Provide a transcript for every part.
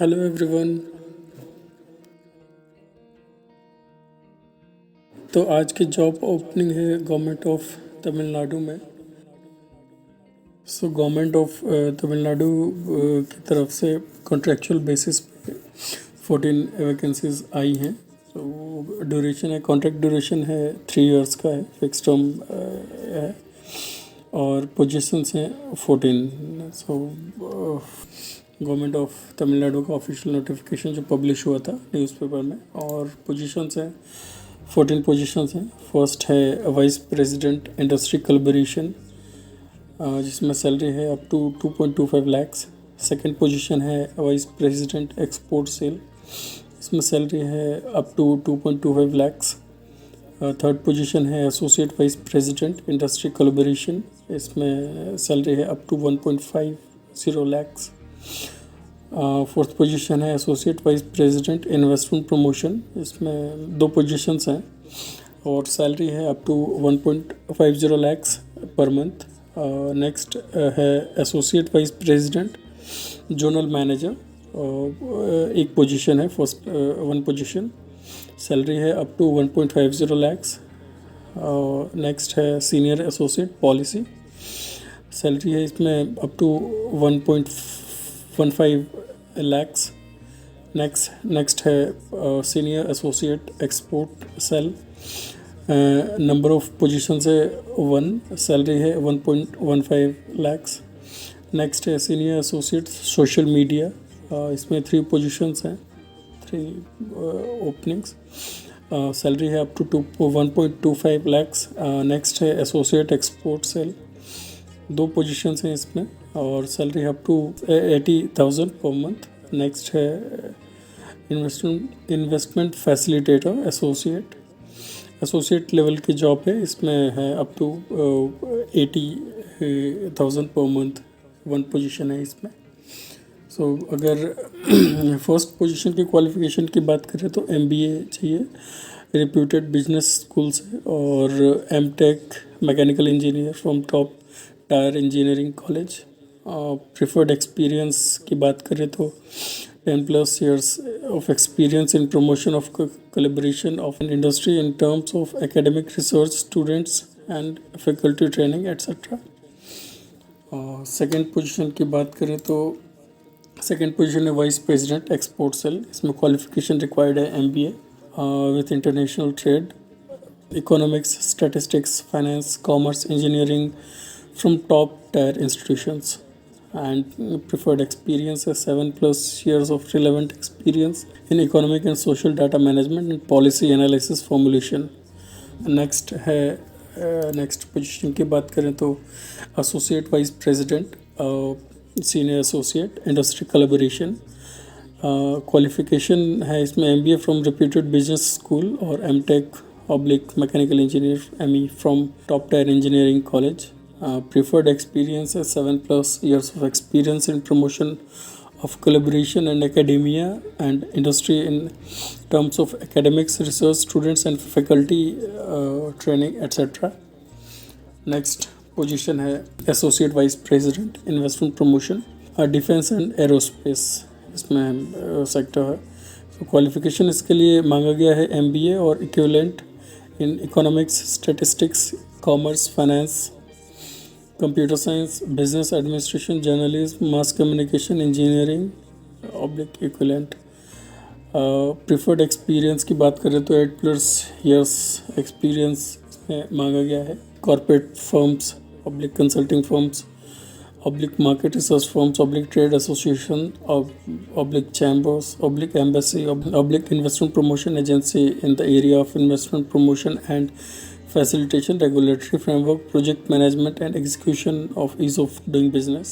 Hello everyone. तो आज की जॉब ओपनिंग है गवर्नमेंट ऑफ तमिलनाडु में। गवर्नमेंट ऑफ तमिलनाडु की तरफ से कॉन्ट्रेक्चुअल बेसिस पे 14 वैकेंसीज आई हैं। ड्यूरेशन है, कॉन्ट्रैक्ट ड्यूरेशन है 3 इयर्स का है, फिक्स टर्म है और पोजीशंस हैं 14। गवर्नमेंट ऑफ तमिलनाडु का ऑफिशियल नोटिफिकेशन जो पब्लिश हुआ था न्यूज़पेपर में, और पोजीशंस हैं 14 पोजीशंस हैं। फर्स्ट है वाइस प्रेसिडेंट इंडस्ट्री कोलैबोरेशन, जिसमें सैलरी है up to 2.25 lakhs. Second position है वाइस प्रेसिडेंट एक्सपोर्ट सेल, इसमें सैलरी है up to 2.25 lakhs. Third position है associate vice president industry collaboration, इसमें सैलरी है up to 1.50 lakhs. Fourth position है associate vice president investment promotion, इसमें 2 पोजीशंस हैं और सैलरी है up to 1.50 lakhs per month. Next है associate vice president zonal manager, एक पोजीशन है, फर्स्ट 1 पोजीशन, सैलरी है अप टू 1.50 लैक्स। नेक्स्ट है सीनियर एसोसिएट पॉलिसी, सैलरी है इसमें अप टू 1.15 लैक्स। नेक्स्ट है senior associate export cell, number of positions है 1, salary है 1.15 लैक्स। नेक्स्ट है सीनियर एसोसिएट सोशल मीडिया, इसमें 3 पोजीशंस हैं, 3 ओपनिंग्स, सैलरी है अप टू 1.25 लैक्स। नेक्स्ट है एसोसिएट एक्सपोर्ट सेल, 2 पोजीशंस हैं इसमें और सैलरी अप टू 80,000 पर मंथ। नेक्स्ट है इन्वेस्टमेंट फैसिलिटेटर एसोसिएट लेवल की जॉब है, इसमें है अप टू 80,000 पर मंथ, 1 पोजीशन है इसमें। अगर फर्स्ट पोजीशन की क्वालिफिकेशन की बात करें तो MBA चाहिए रिप्यूटेड बिजनेस स्कूल से, और M.Tech mechanical engineer from top tier engineering college. Preferred experience की बात करें तो 10+ years of experience in promotion of collaboration of an industry in terms of academic research, students and faculty training etc. Second position की बात करें तो second position है vice president export cell, इसमें क्वालिफिकेशन रिक्वायर्ड है MBA with international trade, economics, statistics, finance, commerce, engineering from top tier institutions, and preferred experience is 7+ years of relevant experience in economic and social data management and policy analysis formulation. Next है next position की बात करें तो associate vice president senior associate industry collaboration, qualification है इसमें MBA from reputed business school और M.Tech mechanical engineer ME from top tier engineering college. Preferred experience is 7+ years of experience in promotion of collaboration and academia and industry in terms of academics, research, students and faculty training etc. Next position है associate vice president investment promotion, defense and aerospace, इसमें sector है। Qualification इसके लिए मांगा गया है MBA और equivalent in economics, statistics, commerce, finance, computer science, business administration, journalism, mass communication, engineering oblique equivalent. Preferred experience की बात करें तो 8+ years एक्सपीरियंस में मांगा गया है। Corporate firms, oblique consulting firms, oblique market research firms, oblique trade association, oblique chambers, oblique embassy, oblique investment promotion agency in the area of investment promotion and facilitation, regulatory framework, project management and execution of ease of doing business.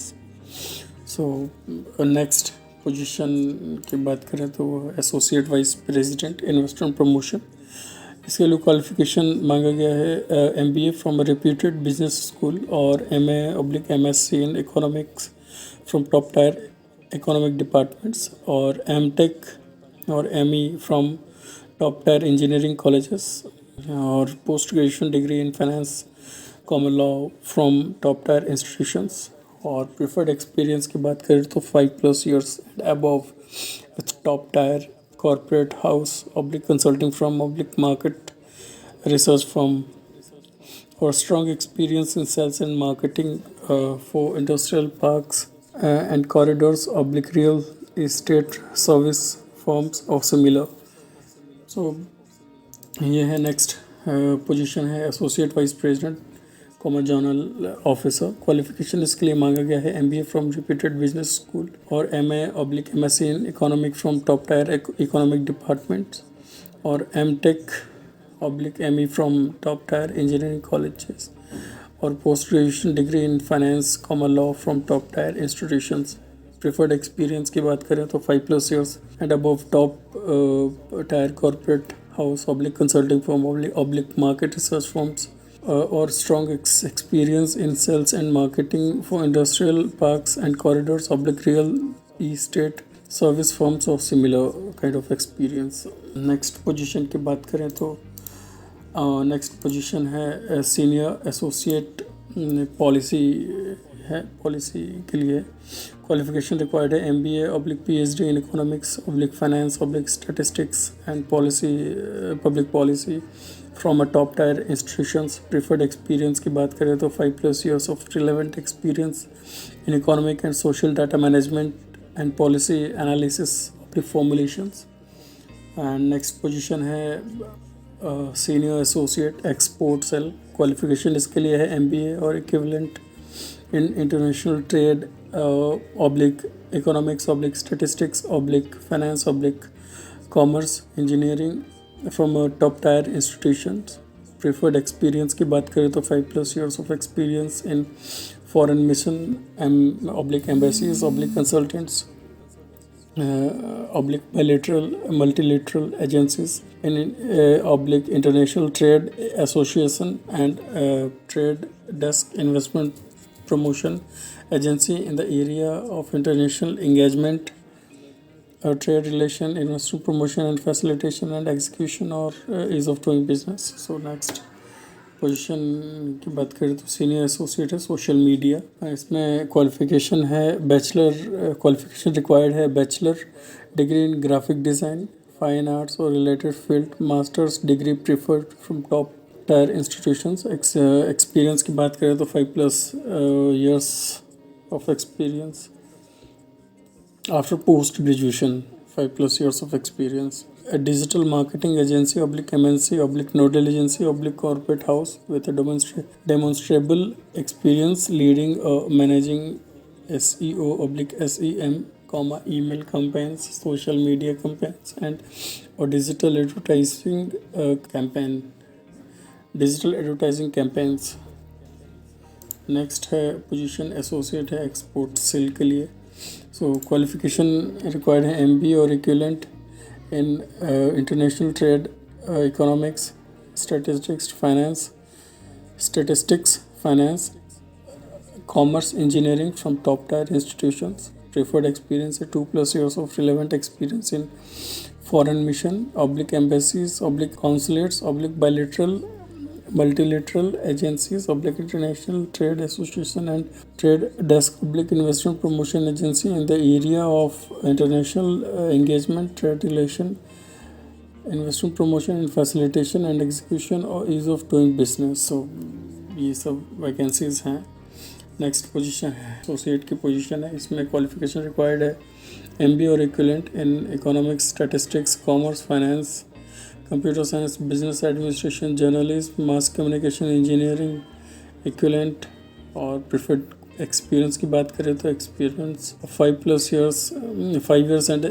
Next position की बात करें तो associate vice president investment promotion, इसके लिए qualification मांगा गया है MBA from reputed business school और MA/MSc in economics from top tier economic departments, और M.Tech और ME from top tier engineering colleges, और post graduation degree in finance common law from top tier institutions, और preferred experience की बात करें तो 5+ years and above with top tier corporate house oblique consulting firm oblique market research firm or strong experience in sales and marketing for industrial parks and corridors oblique real estate service firms or similar. So ये है next position है associate vice president commerce journal officer. Qualification इसके लिए मांगा गया है MBA from repeated business school और MA MSc in economic from top tier economic departments और MTech ME from top tier engineering colleges और post graduation degree in finance commerce law from top tier institutions. Preferred experience की बात करें तो 5+ years and above top tier corporate house oblique consulting firm oblique market research firms or strong experience in sales and marketing for industrial parks and corridors oblique real estate service firms or similar kind of experience. next position की बात करें तो next position है senior associate policy है। Policy के लिए qualification required है MBA/PhD in economics finance statistics and policy public policy from a top tier institutions. Preferred experience की बात करें तो 5+ years of relevant experience in economic and social data management and policy analysis formulations. And next position है senior associate export cell. Qualification इसके लिए है MBA और equivalent in international trade oblique economics oblique statistics oblique finance oblique commerce engineering from a top tier institutions. preferred experience की बात करें तो 5+ years of experience in foreign mission oblique embassies oblique consultants oblique bilateral multilateral agencies in oblique international trade association and trade desk investment promotion agency in the area of international engagement trade relation investment promotion and facilitation and execution or ease of doing business. so next position की बात करें तो senior associate है social media. इसमें qualification है bachelor qualification required है bachelor degree in graphic design fine arts और related field masters degree preferred from top tier institutions. Experience की बात करें तो 5+ years of experience after post graduation 5+ years of experience. A digital marketing agency oblique MNC oblique nodal agency oblique corporate house with a demonstrable experience leading managing SEO oblique SEM email campaigns social media campaigns and or digital advertising campaigns. Next है position associate है export cell के लिए। सो qualification required है MBA और equivalent in international trade economics statistics finance commerce engineering from top tier institutions. Preferred experience है 2+ years of relevant experience in foreign mission oblique embassies oblique consulates oblique bilateral multilateral agencies oblique international trade association and trade desk oblique investment promotion agency in the area of international engagement trade relation investment promotion and facilitation and execution or ease of doing business. so ये सब vacancies हैं। Next position है associate की position है। इसमें qualification required है MBA और equivalent in economics statistics commerce finance computer science business administration journalism mass communication engineering equivalent. और प्रिफर्ड एक्सपीरियंस की बात करें तो experience 5+ years and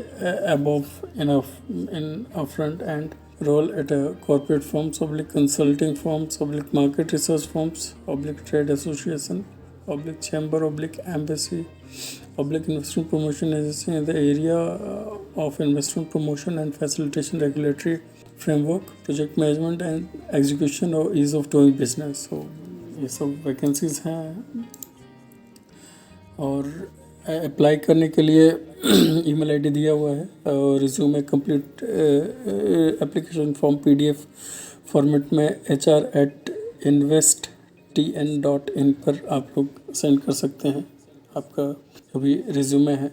above in a front end role at a corporate firms oblique consulting firms oblique market research firms oblique trade association oblique chamber oblique embassy oblique investment promotion agency in the area of investment promotion and facilitation regulatory framework project management and execution or ease of doing business. so ये सब vacancies हैं। और apply करने के लिए email ID दिया हुआ है और resume complete application form PDF format में HR@investTN.in पर आप लोग सेंड कर सकते हैं। आपका जो भी रिज्यूमे है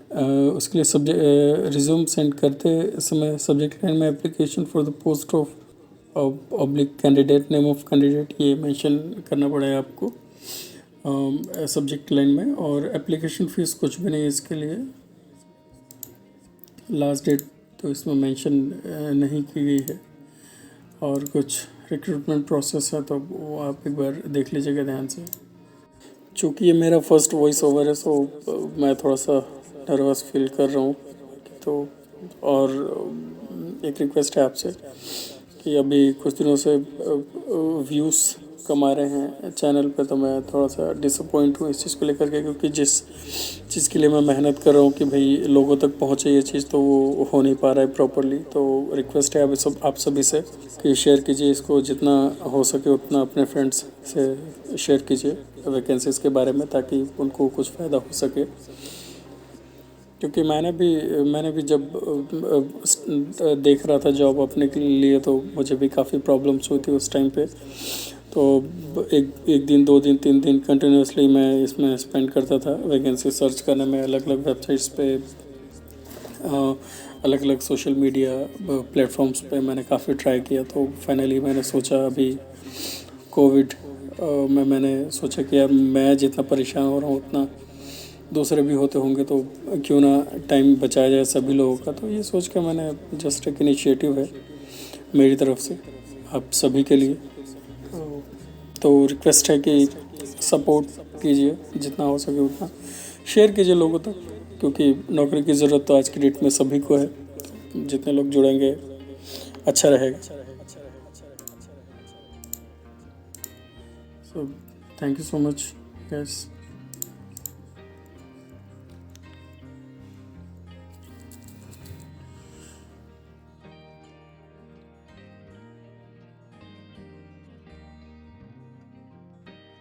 उसके लिए सब्जेक्ट रिज्यूम सेंड करते समय सब्जेक्ट लाइन में application for the post of oblique candidate, name of candidate ये मेंशन करना पड़ेगा आपको सब्जेक्ट लाइन में। और एप्लीकेशन फ़ीस कुछ भी नहीं है इसके लिए। लास्ट डेट तो इसमें मेंशन नहीं की गई है। और कुछ रिक्रूटमेंट प्रोसेस है तो वो आप एक बार देख लीजिएगा ध्यान से। चूँकि ये मेरा फर्स्ट वॉइस ओवर है सो मैं थोड़ा सा नर्वस फील कर रहा हूँ। तो और एक रिक्वेस्ट है आपसे कि अभी कुछ दिनों से व्यूज़ कम आ रहे हैं चैनल पे, तो मैं थोड़ा सा डिसअपॉइंट हूँ इस चीज़ को लेकर के, क्योंकि जिस चीज़ के लिए मैं मेहनत कर रहा हूँ कि भाई लोगों तक पहुँचे ये चीज़, तो वो हो नहीं पा रहा है प्रॉपरली। तो रिक्वेस्ट है आप सभी से कि शेयर कीजिए इसको, जितना हो सके उतना अपने फ्रेंड्स से शेयर कीजिए वैकेंसीज़ के बारे में, ताकि उनको कुछ फ़ायदा हो सके। क्योंकि मैंने भी जब देख रहा था जॉब अपने के लिए, तो मुझे भी काफ़ी प्रॉब्लम्स हुई थी उस टाइम पे। तो एक दिन, 2 दिन, 3 दिन कंटिन्यूसली मैं इसमें स्पेंड करता था वैकेंसी सर्च करने में, अलग अलग वेबसाइट्स पे, अलग अलग सोशल मीडिया प्लेटफॉर्म्स पे मैंने काफ़ी ट्राई किया। तो फाइनली मैंने सोचा अभी कोविड में मैंने सोचा कि यार मैं जितना परेशान हो रहा हूँ उतना दूसरे भी होते होंगे, तो क्यों ना टाइम बचाया जाए सभी लोगों का। तो ये सोच के मैंने जस्ट एक इनिशिएटिव है मेरी तरफ से आप सभी के लिए। तो रिक्वेस्ट है कि सपोर्ट कीजिए, जितना हो सके उतना शेयर कीजिए लोगों तक, क्योंकि नौकरी की ज़रूरत तो आज की डेट में सभी को है। तो जितने लोग जुड़ेंगे अच्छा रहेगा। So thank you so much guys.